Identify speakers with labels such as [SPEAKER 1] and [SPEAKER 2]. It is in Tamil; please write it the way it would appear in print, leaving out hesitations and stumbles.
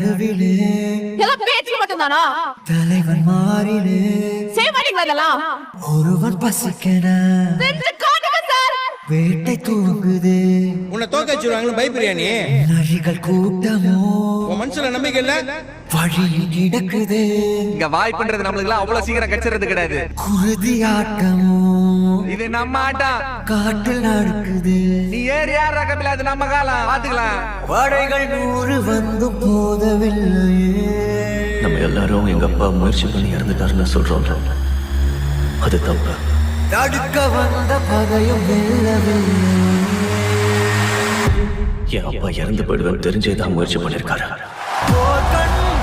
[SPEAKER 1] நடுவிலே
[SPEAKER 2] பேச்சு மட்டும்தானா?
[SPEAKER 1] தலைவன் மாறிலே
[SPEAKER 2] செய்வாங்களா இதெல்லாம்?
[SPEAKER 1] ஒருவன் பசிக்கன வேட்டை தூங்குது.
[SPEAKER 3] உன்னை தோக்க வச்சிருவாங்கன்னு பயப்படுறியா நீ?
[SPEAKER 1] நரிகள் கூட்டமோ
[SPEAKER 3] உன் மனசுல நம்பிக்கை இல்ல?
[SPEAKER 1] வழியில் கிடக்குது.
[SPEAKER 4] இங்க வாய்ப்புன்றது நம்மளுக்கு எல்லாம் அவ்வளவு சீக்கிரம் கிடைச்சிறது கிடையாது.
[SPEAKER 1] குருதி ஆட்டமோ
[SPEAKER 4] இது நம்ம ஆட்டம்.
[SPEAKER 1] காட்டில் நடக்குது.
[SPEAKER 4] நீ ஏறி யார் ரகமில்ல, அது நம்ம காலம் பாத்துக்கலாம்.
[SPEAKER 1] படைகள் 100 வந்து போதவில்லையே.
[SPEAKER 5] நம்ம எல்லாரும் எங்க அப்பா முயற்சி பண்ணி இறந்துட்டாருன்னு சொல்றோம். அது தப்பு.
[SPEAKER 1] தடுக்க வந்த பகையும் வெல்லவில்லை.
[SPEAKER 5] என் அப்பா இறந்து போயிடுவேன் தெரிஞ்சேதான் முயற்சி பண்ணிருக்காரு.
[SPEAKER 1] போர் கண்டு